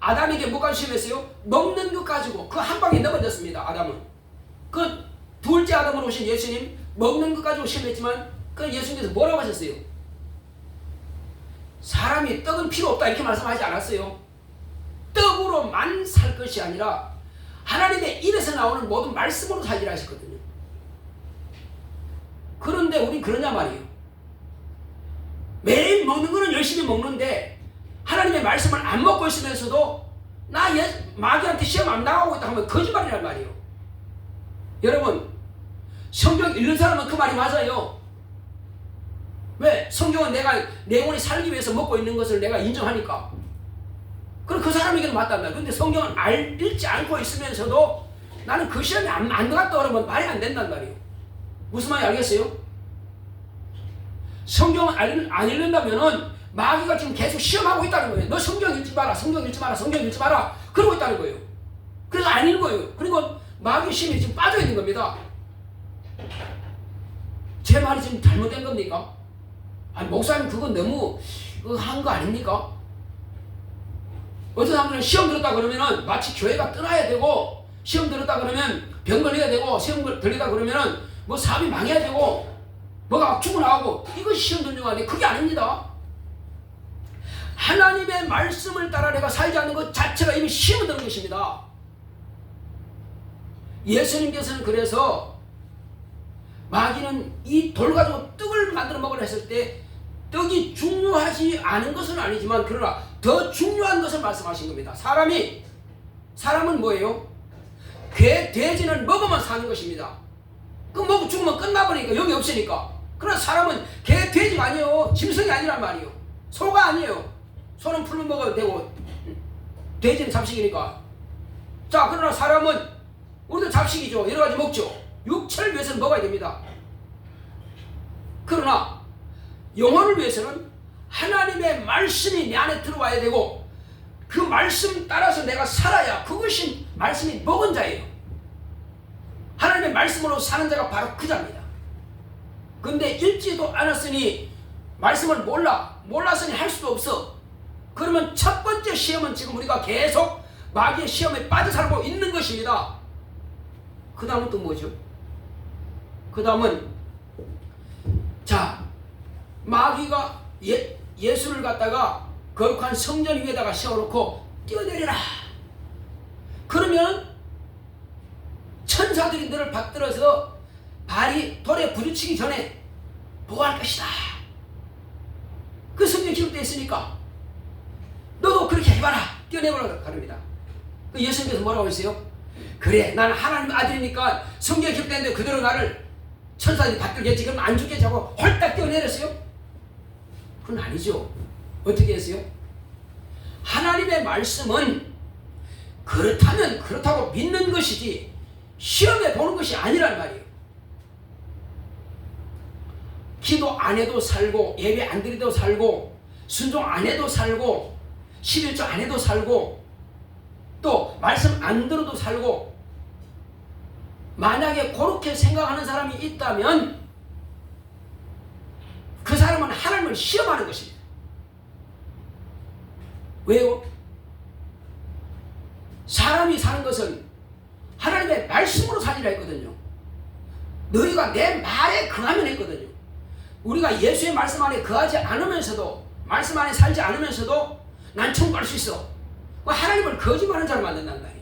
아담에게 뭐가 시험했어요? 먹는 것 가지고 그 한 방에 넘어졌습니다. 아담은. 그 둘째 아담으로 오신 예수님 먹는 것 가지고 시험했지만 그 예수님께서 뭐라고 하셨어요? 사람이 떡은 필요 없다 이렇게 말씀하지 않았어요. 떡으로만 살 것이 아니라 하나님의 입에서 나오는 모든 말씀으로 살기라 하셨거든요. 그런데 우린 그러냐 말이에요. 매일 먹는 거는 열심히 먹는데 하나님의 말씀을 안 먹고 있으면서도 나 마귀한테 시험 안 나가고 있다 하면 거짓말이란 말이에요. 여러분 성경 읽는 사람은 그 말이 맞아요. 왜? 성경은 내가 내 영혼이 살기 위해서 먹고 있는 것을 내가 인정하니까. 그럼 그 사람에게는 맞단 말이에요. 근데 성경은 읽지 않고 있으면서도 나는 그 시험이 안 나갔다 그러면 말이 안 된단 말이에요. 무슨 말인지 알겠어요? 성경을 안 읽는다면은 마귀가 지금 계속 시험하고 있다는 거예요. 너 성경 읽지 마라, 성경 읽지 마라, 성경 읽지 마라. 그러고 있다는 거예요. 그래서 안 읽어요. 그리고 마귀 시험에 지금 빠져 있는 겁니다. 제 말이 지금 잘못된 겁니까? 아니, 목사님 그건 너무 한 거 아닙니까? 어떤 사람들은 시험 들었다 그러면은 마치 교회가 떠나야 되고, 시험 들었다 그러면 병 걸려야 되고, 시험 들리다 그러면은 뭐 사업이 망해야 되고, 뭐가 죽어나가고, 이거 시험 듣는 거 아니에요? 그게 아닙니다. 하나님의 말씀을 따라 내가 살지 않는 것 자체가 이미 시험을 드는 것입니다. 예수님께서는 그래서 마귀는 이 돌 가지고 떡을 만들어 먹으라 했을 때 떡이 중요하지 않은 것은 아니지만 그러나 더 중요한 것을 말씀하신 겁니다. 사람은 뭐예요? 돼지는 먹으면 사는 것입니다. 그 먹고 죽으면 끝나버리니까 영이 없으니까. 그러나 사람은 돼지가 아니에요. 짐승이 아니란 말이에요. 소가 아니에요. 소는 풀로 먹어도 되고 돼지는 잡식이니까. 자, 그러나 사람은 우리도 잡식이죠. 여러 가지 먹죠. 육체를 위해서는 먹어야 됩니다. 그러나 영혼을 위해서는 하나님의 말씀이 내 안에 들어와야 되고 그 말씀 따라서 내가 살아야 그것이 말씀이 먹은 자예요. 하나님의 말씀으로 사는 자가 바로 그 자입니다. 근데 읽지도 않았으니 말씀을 몰랐으니 할 수도 없어. 그러면 첫 번째 시험은 지금 우리가 계속 마귀의 시험에 빠져 살고 있는 것입니다. 그 다음은 또 뭐죠? 그 다음은 자, 마귀가 예수를 갖다가 거룩한 성전 위에다가 세워놓고 뛰어내려라. 그러면 천사들이 너를 받들어서 발이 돌에 부딪히기 전에 보호할 것이다. 그 성경 기록되어 있으니까 너도 그렇게 해봐라. 뛰어내보라고 합니다. 예수님께서 뭐라고 했어요? 그래, 나는 하나님 아들이니까 성경에 기록되는데 그대로 나를 천사들이 받들겠지. 그럼 안 죽겠지 하고 홀딱 뛰어내렸어요? 그건 아니죠. 어떻게 했어요? 하나님의 말씀은 그렇다면 그렇다고 믿는 것이지 시험해 보는 것이 아니란 말이에요. 기도 안 해도 살고, 예배 안 드려도 살고, 순종 안 해도 살고, 11조 안 해도 살고, 또 말씀 안 들어도 살고. 만약에 그렇게 생각하는 사람이 있다면 그 사람은 하나님을 시험하는 것입니다. 왜요? 사람이 사는 것은 하나님의 말씀으로 살리라 했거든요. 너희가 내 말에 거하면 했거든요. 우리가 예수의 말씀 안에 거하지 않으면서도, 말씀 안에 살지 않으면서도 난 천국 갈 수 있어. 하나님을 거짓말하는 자로 만든다는 거예요.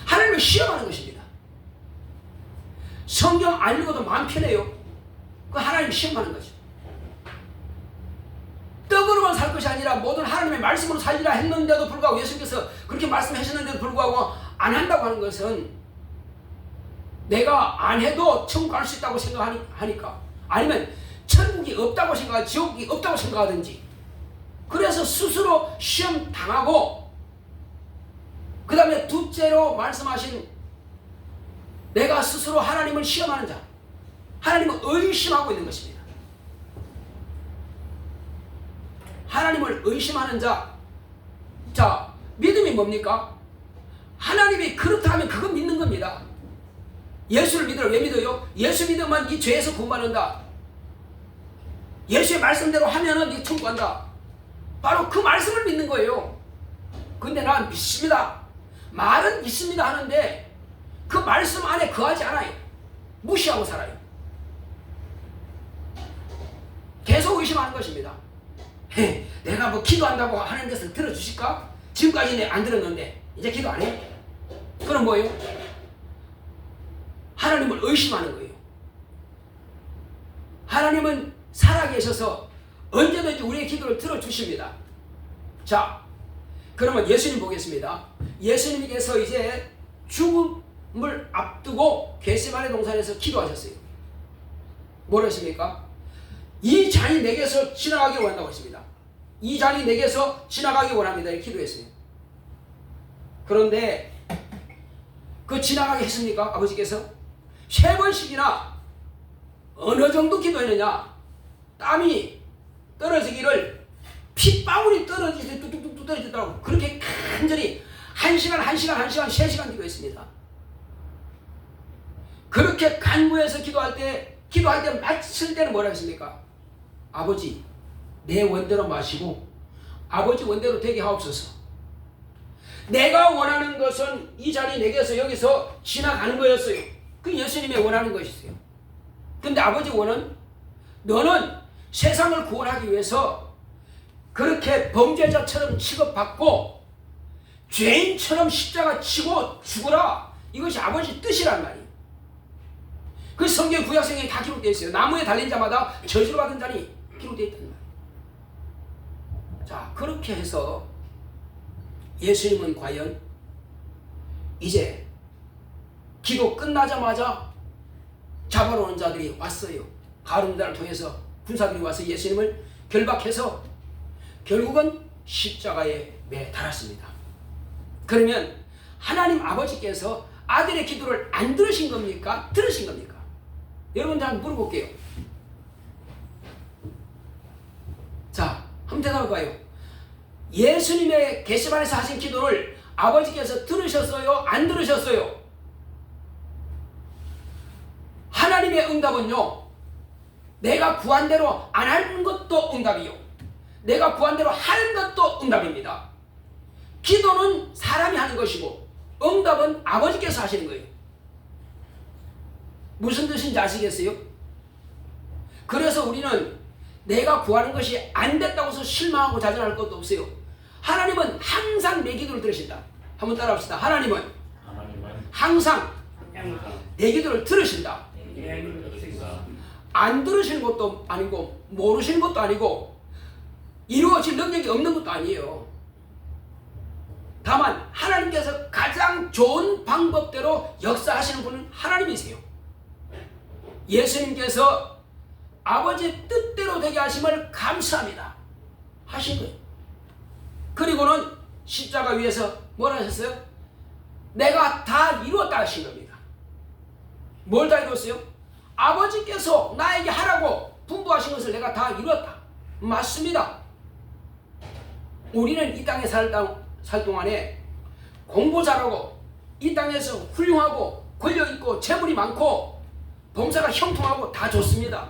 하나님을 시험하는 것입니다. 성경 안 읽어도 마음 편해요. 그 하나님 시험하는 거죠. 떡으로만 살 것이 아니라 모든 하나님의 말씀으로 살리라 했는데도 불구하고, 예수님께서 그렇게 말씀하셨는데도 불구하고 안 한다고 하는 것은 내가 안 해도 천국 갈 수 있다고 생각하니까, 아니면 천국이 없다고 생각하고 지옥이 없다고 생각하든지, 그래서 스스로 시험 당하고, 그 다음에 둘째로 말씀하신 내가 스스로 하나님을 시험하는 자, 하나님을 의심하고 있는 것입니다. 하나님을 의심하는 자. 자, 믿음이 뭡니까? 하나님이 그렇다 하면 그건 믿는 겁니다. 예수를 믿으라. 왜 믿어요? 예수 믿으면 이 죄에서 구원받는다. 예수의 말씀대로 하면은 이 천국 간다. 바로 그 말씀을 믿는 거예요. 근데 난 믿습니다. 말은 믿습니다 하는데 그 말씀 안에 거하지 않아요. 무시하고 살아요. 계속 의심하는 것입니다. 내가 뭐 기도한다고 하는 것을 들어주실까? 지금까지 안 들었는데 이제 기도 안 해? 그럼 뭐예요? 하나님을 의심하는 거예요. 하나님은 살아계셔서 언제든지 우리의 기도를 들어주십니다. 자, 그러면 예수님 보겠습니다. 예수님께서 이제 죽음을 앞두고 겟세마네 동산에서 기도하셨어요. 뭐라 했습니까? 이 잔이 내게서 지나가기 원한다고 했습니다. 이 잔이 내게서 지나가기 원합니다. 이렇게 기도했어요. 그런데 그 지나가게 했습니까? 아버지께서 3번씩이나 어느 정도 기도했느냐? 땀이 떨어지기를 핏방울이 떨어지듯이 뚝뚝뚝 떨어지더라고. 그렇게 간절히 1시간, 3시간 기도했습니다. 그렇게 간구해서 기도할 때 마칠 때는 뭐라 했습니까? 아버지, 내 원대로 마시고 아버지 원대로 되게 하옵소서. 내가 원하는 것은 이 잔이 내게서 여기서 지나가는 거였어요. 그 예수님의 원하는 것이었어요. 근데 아버지 원은 너는 세상을 구원하기 위해서 그렇게 범죄자처럼 취급받고 죄인처럼 십자가 치고 죽어라. 이것이 아버지 뜻이란 말이에요. 그 성경 구약성경에 다 기록되어 있어요. 나무에 달린 자마다 저주를 받은 자니 기록되어 있단 말이에요. 자, 그렇게 해서 예수님은 과연 이제 기도 끝나자마자 잡아러 오는 자들이 왔어요. 가룟자를 통해서 군사들이 와서 예수님을 결박해서 결국은 십자가에 매달았습니다. 그러면 하나님 아버지께서 아들의 기도를 안 들으신 겁니까? 들으신 겁니까? 여러분들 한번 물어볼게요. 자, 한번 대답해봐요. 예수님의 겟세마네에서 하신 기도를 아버지께서 들으셨어요? 안 들으셨어요? 하나님의 응답은요, 내가 구한 대로 안 하는 것도 응답이요, 내가 구한 대로 하는 것도 응답입니다. 기도는 사람이 하는 것이고 응답은 아버지께서 하시는 거예요. 무슨 뜻인지 아시겠어요? 그래서 우리는 내가 구하는 것이 안 됐다고 해서 실망하고 좌절할 것도 없어요. 하나님은 항상 내 기도를 들으신다. 한번 따라합시다. 하나님은 항상 내 기도를 들으신다. 안 들으시는 것도 아니고 모르시는 것도 아니고 이루어질 능력이 없는 것도 아니에요. 다만 하나님께서 가장 좋은 방법대로 역사하시는 분은 하나님이세요. 예수님께서 아버지의 뜻대로 되게 하심을 감사합니다 하신 거예요. 그리고는 십자가 위에서 뭐라 하셨어요? 내가 다 이루었다 하신 겁니다. 뭘 다 이루었어요? 아버지께서 나에게 하라고 분부하신 것을 내가 다 이루었다. 맞습니다. 우리는 이 땅에 살 동안에 공부 잘하고 이 땅에서 훌륭하고 권력있고 재물이 많고 봉사가 형통하고 다 좋습니다.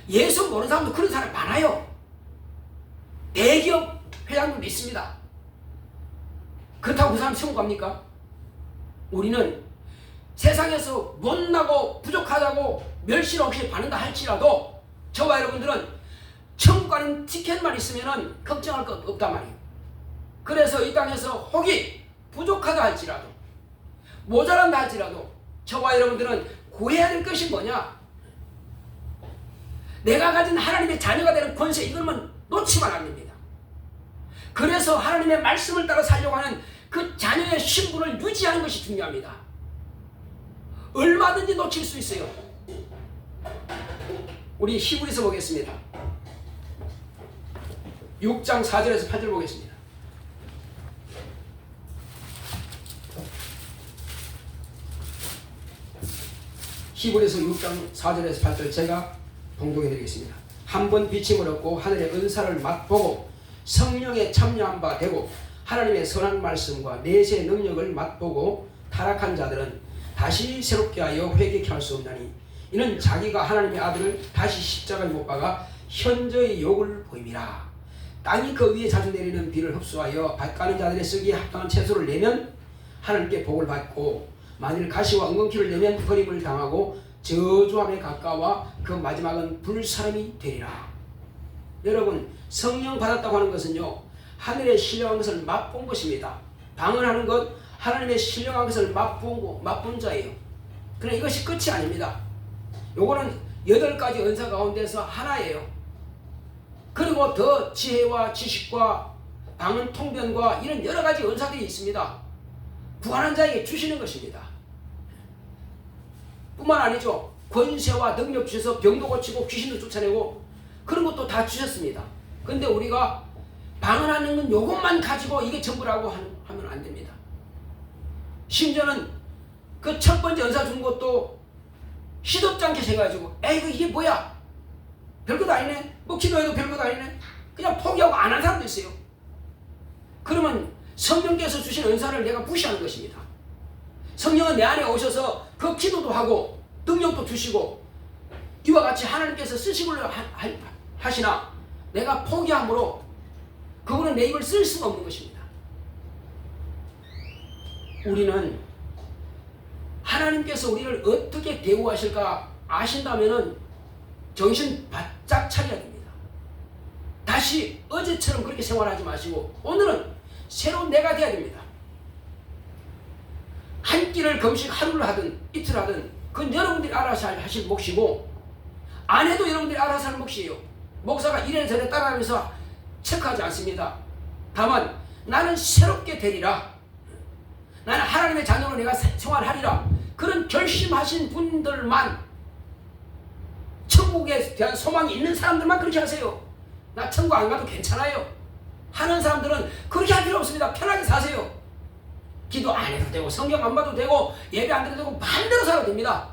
예수 모르는 사람도 그런 사람 많아요. 대기업 회장도 있습니다. 그렇다고 그 사람 천국 갑니까? 우리는 세상에서 못나고 부족하다고 멸실 없이 받는다 할지라도 저와 여러분들은 천국 가는 티켓만 있으면 걱정할 것 없단 말이에요. 그래서 이 땅에서 혹이 부족하다 할지라도 모자란다 할지라도 저와 여러분들은 구해야 될 것이 뭐냐? 내가 가진 하나님의 자녀가 되는 권세, 이걸만 놓치면 안 됩니다. 그래서 하나님의 말씀을 따라 살려고 하는 그 자녀의 신분을 유지하는 것이 중요합니다. 얼마든지 놓칠 수 있어요. 우리 히브리서 보겠습니다. 6장 4절에서 8절 보겠습니다. 히브리서 6장 4절에서 8절 제가 봉독해 드리겠습니다. 한번 비침을 얻고 하늘의 은사를 맛보고 성령에 참여한 바 되고 하나님의 선한 말씀과 내세의 능력을 맛보고 타락한 자들은 다시 새롭게 하여 회개케 할 수 없나니 이는 자기가 하나님의 아들을 다시 십자가에 못 박아 현저히 욕을 보임이라. 땅이 그 위에 자주 내리는 비를 흡수하여 밭 가는 자들의 쓰기에 합당한 채소를 내면 하나님께 복을 받고, 만일 가시와 엉겅퀴를 내면 버림을 당하고 저주함에 가까워 그 마지막은 불사람이 되리라. 여러분, 성령 받았다고 하는 것은요, 하늘의 신령한 것을 맛본 것입니다. 방언하는 것, 하나님의 신령한 것을 맛본 자예요. 그러나 이것이 끝이 아닙니다. 요거는 8가지 은사 가운데서 하나예요. 그리고 더 지혜와 지식과 방언 통변과 이런 여러 가지 은사들이 있습니다. 부활한 자에게 주시는 것입니다. 뿐만 아니죠. 권세와 능력 주셔서 병도 고치고 귀신도 쫓아내고 그런 것도 다 주셨습니다. 근데 우리가 방언하는 요것만 가지고 이게 전부라고 하면 안 됩니다. 심지어는 그 첫 번째 은사 준 것도 시덥지 않게 해가지고 에이구 이게 뭐야? 별것도 아니네. 뭐 기도해도 별것도 아니네. 그냥 포기하고 안 한 사람도 있어요. 그러면 성령께서 주신 은사를 내가 무시하는 것입니다. 성령은 내 안에 오셔서 그 기도도 하고 능력도 주시고 이와 같이 하나님께서 쓰시기로 하시나 내가 포기함으로 그분은 내 입을 쓸 수가 없는 것입니다. 우리는 하나님께서 우리를 어떻게 대우하실까 아신다면 정신 바짝 차려야 됩니다. 다시 어제처럼 그렇게 생활하지 마시고 오늘은 새로운 내가 되어야 됩니다. 한 끼를 금식 하루를 하든 이틀 하든 그건 여러분들이 알아서 하실 몫이고 안 해도 여러분들이 알아서 할 몫이에요. 목사가 이래저래 따라하면서 체크하지 않습니다. 다만 나는 새롭게 되리라. 나는 하나님의 자녀로 내가 생활하리라. 그런 결심하신 분들만, 천국에 대한 소망이 있는 사람들만 그렇게 하세요. 나 천국 안 가도 괜찮아요 하는 사람들은 그렇게 할 필요 없습니다. 편하게 사세요. 기도 안 해도 되고 성경 안 봐도 되고 예배 안 드려도 되고 마음대로 살아도 됩니다.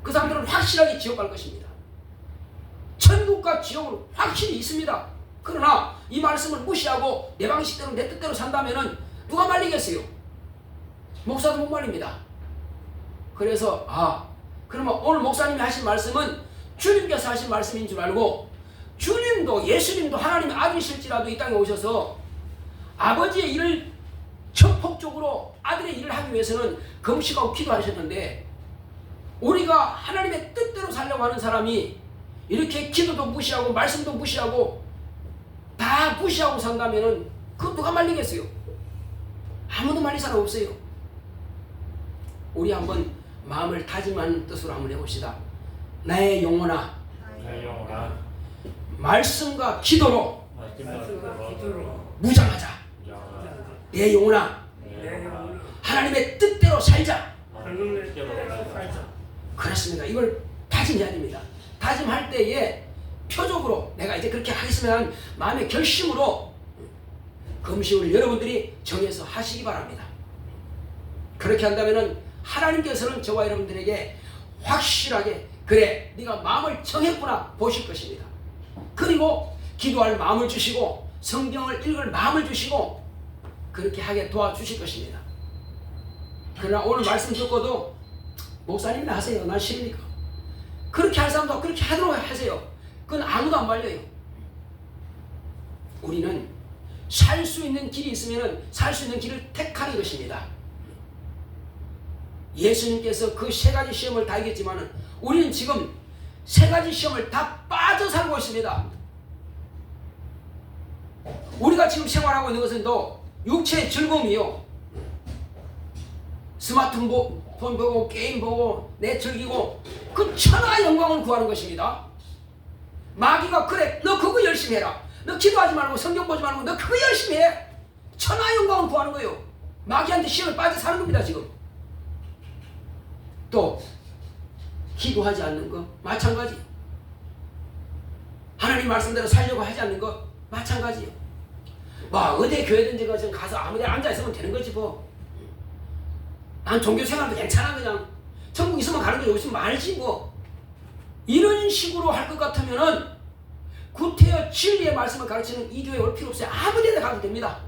그 사람들은 확실하게 지옥 갈 것입니다. 천국과 지옥은 확실히 있습니다. 그러나 이 말씀을 무시하고 내 방식대로 내 뜻대로 산다면 누가 말리겠어요? 목사도 못 말립니다. 그래서 그러면 오늘 목사님이 하신 말씀은 주님께서 하신 말씀인 줄 알고, 주님도 예수님도 하나님의 아들이실지라도 이 땅에 오셔서 아버지의 일을 전폭적으로 아들의 일을 하기 위해서는 금식하고 기도하셨는데, 우리가 하나님의 뜻대로 살려고 하는 사람이 이렇게 기도도 무시하고 말씀도 무시하고 다 무시하고 산다면 그거 누가 말리겠어요? 아무도 말릴 사람 없어요. 우리 한번 마음을 다짐하는 뜻으로 한번 해봅시다. 나의 영혼아, 말씀과 기도로 무장하자. 내 영혼아, 하나님의 뜻대로 살자. 그렇습니다. 이걸 다짐해야 됩니다. 다짐할 때에 표적으로 내가 이제 그렇게 하겠으면 마음의 결심으로 금식을 여러분들이 정해서 하시기 바랍니다. 그렇게 한다면 하나님께서는 저와 여러분들에게 확실하게 그래 네가 마음을 정했구나 보실 것입니다. 그리고 기도할 마음을 주시고 성경을 읽을 마음을 주시고 그렇게 하게 도와주실 것입니다. 그러나 오늘 말씀 듣고도 목사님이나 하세요. 난 싫으니까. 그렇게 할 사람도 그렇게 하도록 하세요. 그건 아무도 안 말려요. 우리는 살 수 있는 길이 있으면 살 수 있는 길을 택하는 것입니다. 예수님께서 그 3가지 시험을 다 이겼지만 우리는 지금 3가지 시험을 다 빠져 살고 있습니다. 우리가 지금 생활하고 있는 것은 또 육체의 즐거움이요. 스마트폰 보고 게임 보고 내 즐기고 그 천하의 영광을 구하는 것입니다. 마귀가 그래 너 그거 열심히 해라. 너 기도하지 말고 성경 보지 말고 너 그거 열심히 해. 천하의 영광을 구하는 거예요. 마귀한테 시험에 빠져 사는 겁니다. 지금 또 기도하지 않는 거 마찬가지. 하나님 말씀대로 살려고 하지 않는 거 마찬가지예요. 어디 교회든지 가서 아무 데나 앉아있으면 되는 거지 뭐. 난 종교생활도 괜찮아. 그냥 천국 있으면 가는 거 여기 있으면 말지 뭐. 이런 식으로 할 것 같으면은 구태여 진리의 말씀을 가르치는 이 교회에 올 필요 없어요. 아무 데나 가도 됩니다.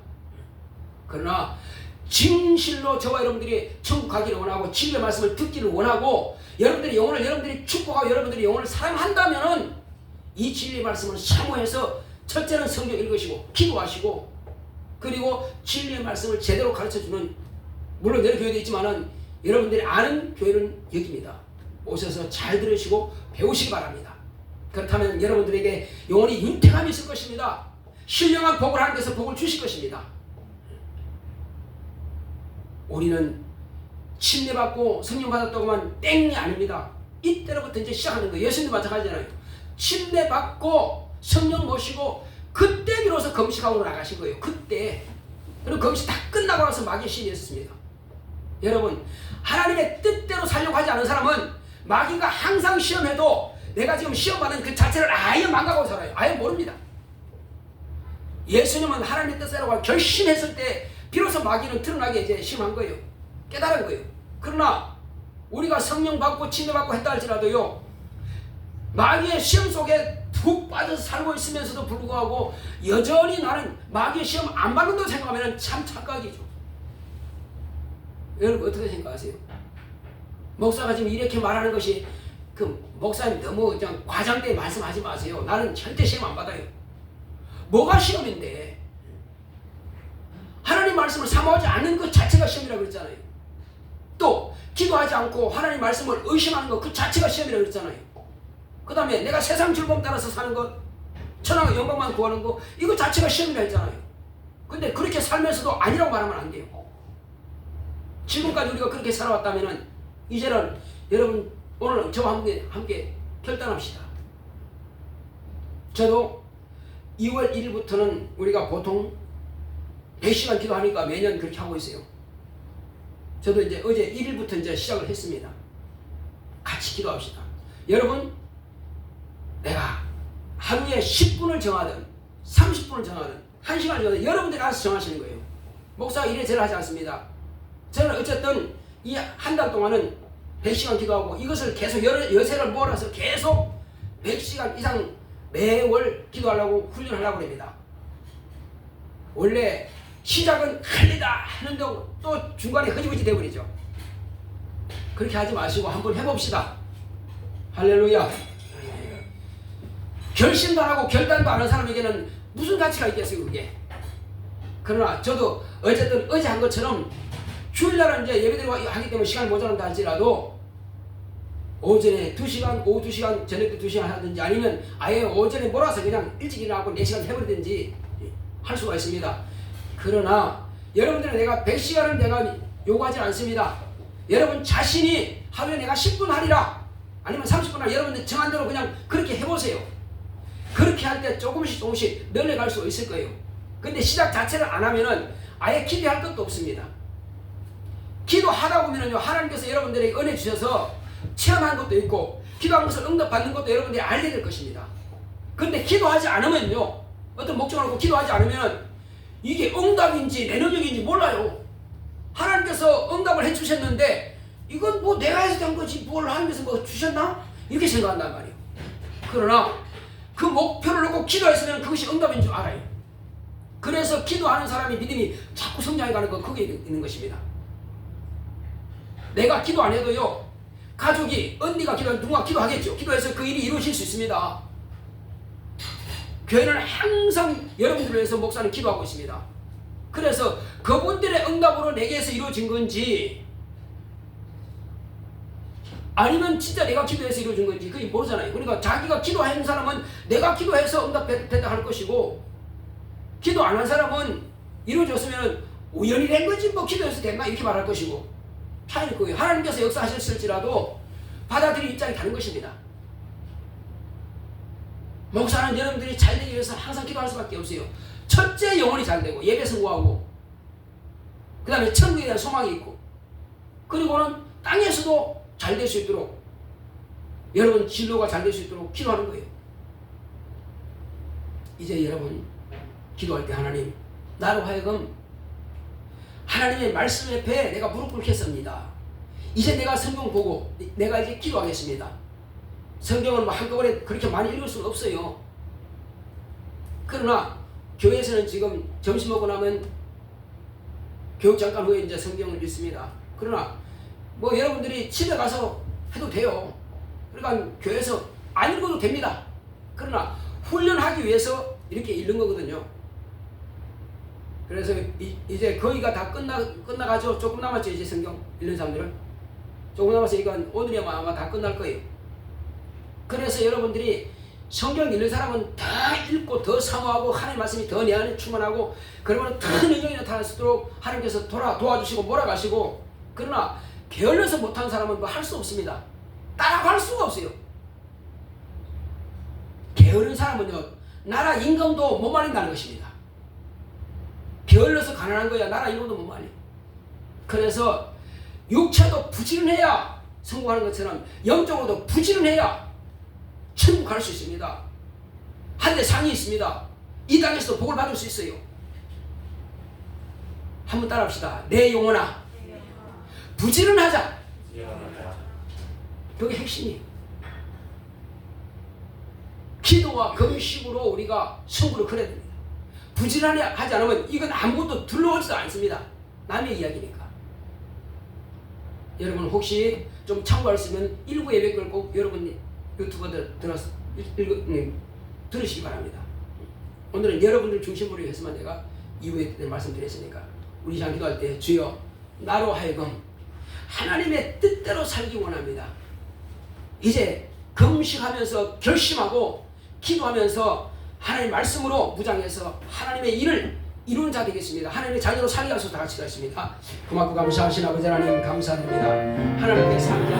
그러나 진실로 저와 여러분들이 천국 가기를 원하고 진리의 말씀을 듣기를 원하고 여러분들의 영혼을 여러분들이 축복하고 여러분들의 영혼을 사랑한다면은 이 진리의 말씀을 사모해서 첫째는 성경 읽으시고 기도하시고 그리고 진리의 말씀을 제대로 가르쳐주는, 물론 여러 교회도 있지만은 여러분들이 아는 교회는 여기입니다. 오셔서 잘 들으시고 배우시기 바랍니다. 그렇다면 여러분들에게 영원히 윤택함이 있을 것입니다. 신령한 복을 하나님께서 복을 주실 것입니다. 우리는 침례받고 성령 받았다고만 땡이 아닙니다. 이때로부터 이제 시작하는 거예요. 예수님도 마찬가지잖아요. 침례받고 성령 모시고 그때 비로소 금식하고 나가신 거예요. 그때. 그리고 금식 다 끝나고 나서 마귀의 시험이 있었습니다. 여러분, 하나님의 뜻대로 살려고 하지 않은 사람은 마귀가 항상 시험해도 내가 지금 시험받는 그 자체를 아예 망각하고 살아요. 아예 모릅니다. 예수님은 하나님의 뜻대로 결심했을 때 비로소 마귀는 드러나게 이제 시험한 거예요. 깨달은 거예요. 그러나 우리가 성령 받고 침례받고 했다 할지라도요, 마귀의 시험 속에 푹 빠져서 살고 있으면서도 불구하고 여전히 나는 마귀의 시험 안 받는다고 생각하면 참 착각이죠. 여러분 어떻게 생각하세요? 목사가 지금 이렇게 말하는 것이 그 목사님 너무 그냥 과장되게 말씀하지 마세요. 나는 절대 시험 안 받아요. 뭐가 시험인데? 하나님 말씀을 사모하지 않는 것 자체가 시험이라고 그랬잖아요. 또 기도하지 않고 하나님 말씀을 의심하는 것 그 자체가 시험이라고 그랬잖아요. 그 다음에 내가 세상 즐거움 따라서 사는 것, 천하의 영광만 구하는 것, 이거 자체가 시험이라 했잖아요. 근데 그렇게 살면서도 아니라고 말하면 안 돼요. 지금까지 우리가 그렇게 살아왔다면 이제는 여러분 오늘 저와 함께 결단합시다. 저도 2월 1일부터는 우리가 보통 100시간 기도하니까 매년 그렇게 하고 있어요. 저도 이제 어제 1일부터 이제 시작을 했습니다. 같이 기도합시다. 여러분, 내가 하루에 10분을 정하든 30분을 정하든 1시간을 정하든 여러분들이 알아서 정하시는 거예요. 목사가 이래저래 하지 않습니다. 저는 어쨌든 이 한 달 동안은 100시간 기도하고 이것을 계속 여세를 몰아서 계속 100시간 이상 매월 기도하려고 훈련하려고 합니다. 원래 시작은 할리다 하는데 또 중간에 흐지부지 돼버리죠. 그렇게 하지 마시고 한번 해봅시다. 할렐루야. 결심도 안 하고 결단도 안 한 사람에게는 무슨 가치가 있겠어요, 그게. 그러나 저도 어쨌든 어제 한 것처럼 주일날은 이제 예배드리고 하기 때문에 시간이 모자란다 할지라도 오전에 2시간, 오후 2시간, 저녁 때 2시간 하든지 아니면 아예 오전에 몰아서 그냥 일찍 일어나고 4시간 해버리든지 할 수가 있습니다. 그러나 여러분들은 내가 100시간을 내가 요구하지 않습니다. 여러분 자신이 하루에 내가 10분 하리라 아니면 30분 하리라 여러분들 정한 대로 그냥 그렇게 해보세요. 그렇게 할 때 조금씩 늘려갈 수 있을 거예요. 근데 시작 자체를 안 하면은 아예 기도할 것도 없습니다. 기도하다 보면은요, 하나님께서 여러분들에게 은혜 주셔서 체험한 것도 있고, 기도한 것을 응답받는 것도 여러분들이 알게 될 것입니다. 근데 기도하지 않으면요, 어떤 목적을 놓고 기도하지 않으면 이게 응답인지 내 능력인지 몰라요. 하나님께서 응답을 해주셨는데, 이건 뭐 내가 해서 된 거지, 뭘 하나님께서 뭐 주셨나? 이렇게 생각한단 말이에요. 그러나 그 목표를 놓고 기도했으면 그것이 응답인 줄 알아요. 그래서 기도하는 사람의 믿음이 자꾸 성장해가는 거, 그게 있는 것입니다. 내가 기도 안 해도요, 가족이, 언니가 기도하면 누군가 기도하겠죠. 기도해서 그 일이 이루어질 수 있습니다. 교회는 항상 여러분들을 위해서 목사는 기도하고 있습니다. 그래서 그분들의 응답으로 내게서 이루어진 건지 아니면 진짜 내가 기도해서 이루어진 건지 그게 모르잖아요. 그러니까 자기가 기도한 사람은 내가 기도해서 응답됐다 할 것이고, 기도 안 한 사람은 이루어졌으면 우연히 된 거지 뭐 기도해서 됐나 이렇게 말할 것이고, 차이일 거예요. 하나님께서 역사하셨을지라도 받아들일 입장이 다른 것입니다. 목사는 여러분들이 잘 되기 위해서 항상 기도할 수밖에 없어요. 첫째 영혼이 잘 되고 예배 성공하고, 그 다음에 천국에 대한 소망이 있고, 그리고는 땅에서도 잘 될 수 있도록 여러분 진로가 잘 될 수 있도록 기도하는 거예요. 이제 여러분 기도할 때 하나님, 나로 하여금 하나님의 말씀 옆에 내가 무릎 꿇겠습니다. 이제 내가 성경 보고 내가 이제 기도하겠습니다. 성경은 뭐 한꺼번에 그렇게 많이 읽을 수는 없어요. 그러나 교회에서는 지금 점심 먹고 나면 교육 잠깐 후에 이제 성경을 읽습니다. 그러나 뭐 여러분들이 집에 가서 해도 돼요. 그러니까 교회에서 안 읽어도 됩니다. 그러나 훈련하기 위해서 이렇게 읽는 거거든요. 그래서 이제 거의가 다 끝나가죠. 조금 남았죠. 이제 성경 읽는 사람들은 조금 남았으니까 오늘이면 아마 다 끝날 거예요. 그래서 여러분들이 성경 읽는 사람은 다 읽고 더 사모하고 하나님의 말씀이 더 내 안에 충만하고 그러면 더 능력이 나타날 수 있도록 하나님께서 도와주시고 몰아가시고, 그러나 게을러서 못하는 사람은 뭐 할 수 없습니다. 따라갈 수가 없어요. 게으른 사람은요, 나라 임금도 못 말린다는 것입니다. 게을러서 가난한 거야 나라 임금도 못 말려. 그래서 육체도 부지런해야 성공하는 것처럼 영적으로도 부지런해야 천국 갈 수 있습니다. 한대 상이 있습니다. 이 땅에서도 복을 받을 수 있어요. 한번 따라합시다. 내 영혼아 부지런하자. 그게 핵심이에요. 기도와 금식으로 우리가 승부를 걸어야 됩니다. 부지런하지 않으면 이건 아무것도 둘러오지도 않습니다. 남의 이야기니까. 여러분 혹시 좀 참고할 수 있는 일부 예배 걸 꼭 여러분 유튜버들 들으시기 바랍니다. 오늘은 여러분들 중심으로 해서만 내가 이후에 말씀드렸으니까 우리 장 기도할 때 주여 나로 하여금 하나님의 뜻대로 살기 원합니다. 이제 금식하면서 결심하고 기도하면서 하나님의 말씀으로 무장해서 하나님의 일을 이루는 자 되겠습니다. 하나님의 자녀로 살게 하소서. 다 같이 하겠습니다. 고맙고 감사하신 아버지 하나님 감사드립니다. 하나님께서 함께